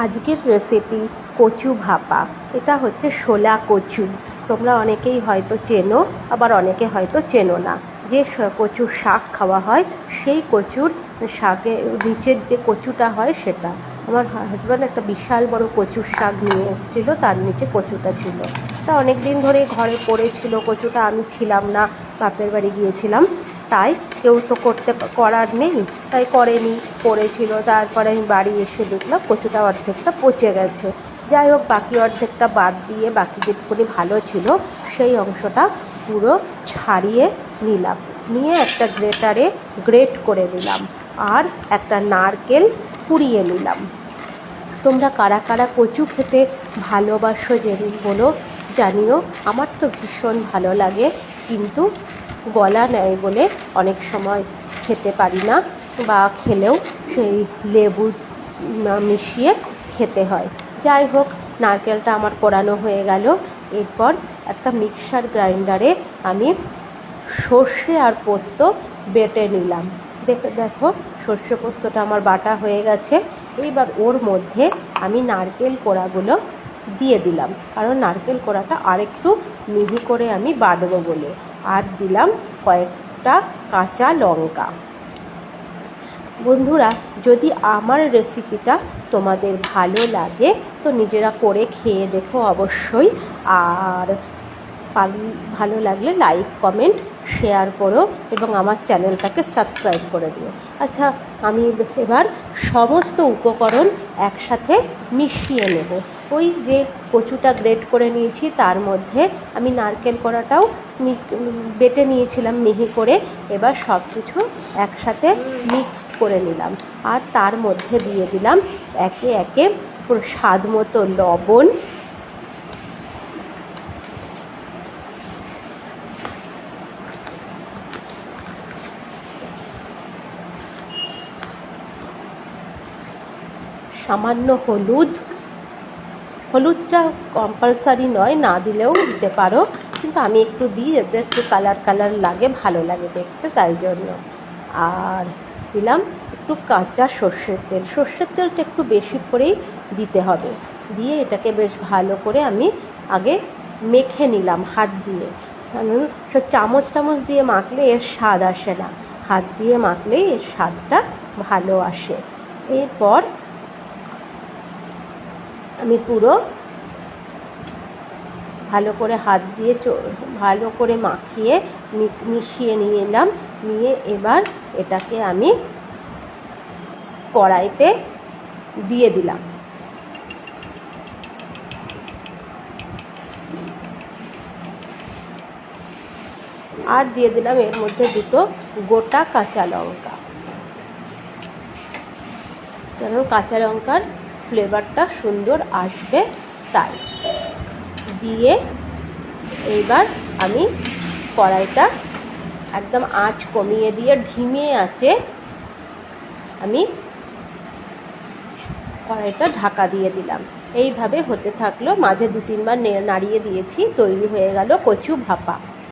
আজকের রেসিপি কচু ভাপা। এটা হচ্ছে শোলা কচু। তোমরা অনেকেই হয়তো চেনো, আবার অনেকে হয়তো চেনো না। যে কচুর শাক খাওয়া হয় সেই কচুর শাকের নিচের যে কচুটা হয় সেটা। আমার হাজব্যান্ড একটা বিশাল বড় কচুর শাক নিয়ে এসেছিলো, তার নিচে কচুটা ছিল। তা অনেক দিন ধরে ঘরে পড়েছিল কচুটা, আমি ছিলাম না, বাপের বাড়ি গিয়েছিলাম, তাই কেউ তো করার নেই, তাই করেনি, পড়েছিল। তারপরে আমি বাড়ি এসে দেখলাম কচুটা অর্ধেকটা পচে গেছে। যাই হোক, বাকি অর্ধেকটা বাদ দিয়ে বাকি যেটুকুনি ভালো ছিল সেই অংশটা পুরো ছাড়িয়ে নিলাম, নিয়ে একটা গ্রেটারে গ্রেট করে নিলাম, আর একটা নারকেল কুড়িয়ে নিলাম। তোমরা কারা কারা কচু খেতে ভালোবাসো বলো জানিও। আমার তো ভীষণ ভালো লাগে, কিন্তু গলা নেয় বলে অনেক সময় খেতে পারি না, বা খেলেও সেই লেবু মিশিয়ে খেতে হয়। যাই হোক, নারকেলটা আমার কোরানো হয়ে গেল। এরপর একটা মিক্সার গ্রাইন্ডারে আমি সর্ষে আর পোস্ত বেটে নিলাম। দেখো সর্ষে পোস্তটা আমার বাটা হয়ে গেছে। এইবার ওর মধ্যে আমি নারকেল কোড়াগুলো দিয়ে দিলাম, কারণ নারকেল কোড়াটা আরেকটু মিহি করে আমি বাটবো বলে। আর দিলাম কয়েকটা কাঁচা লঙ্কা। বন্ধুরা, যদি আমার রেসিপিটা তোমাদের ভালো লাগে তো নিজেরা করে খেয়ে দেখো অবশ্যই। আর ভালো লাগলে লাইক, কমেন্ট, শেয়ার করো এবং আমার চ্যানেলটাকে সাবস্ক্রাইব করে দিও। আচ্ছা, আমি এবার সমস্ত উপকরণ একসাথে মিশিয়ে নেব। ওই যে কচুটা গ্রেট করে নিয়েছি তার মধ্যে আমি নারকেল কোড়াটাও বেটে নিয়েছিলাম মিহি করে। এবার সব কিছু একসাথে মিক্সড করে নিলাম, আর তার মধ্যে দিয়ে দিলাম একে একে স্বাদ মতো লবণ, সামান্য হলুদটা কম্পালসারি নয়, না দিলেও দিতে পারো, কিন্তু আমি একটু দিই যাতে একটু কালার লাগে, ভালো লাগে দেখতে, তাই জন্য। আর দিলাম একটু কাঁচা সর্ষের তেলটা একটু বেশি করেই দিতে হবে। দিয়ে এটাকে বেশ ভালো করে আমি আগে মেখে নিলাম হাত দিয়ে, কারণ চামচ দিয়ে মাখলে এর স্বাদ আসে না, হাত দিয়ে মাখলেই এর স্বাদটা ভালো আসে। এরপর আমি পুরো ভালো করে হাত দিয়ে ভালো করে মাখিয়ে মিশিয়ে নিলাম। নিয়ে এবার এটাকে আমি কড়াইতে দিয়ে দিলাম, আর দিয়ে দিলাম এর মধ্যে দুটো গোটা কাঁচা লঙ্কা, কারণ কাঁচা লঙ্কার ফ্লেভারটা সুন্দর আসবে তাই। দিয়ে এইবার আমি কড়াইটা একদম আঁচ কমিয়ে দিয়ে ধিমে আঁচে আমি কড়াইটা ঢাকা দিয়ে দিলাম। এইভাবে হতে থাকলো, মাঝে 2-3 বার নাড়িয়ে দিয়েছি। তৈরি হয়ে গেল কচু ভাপা।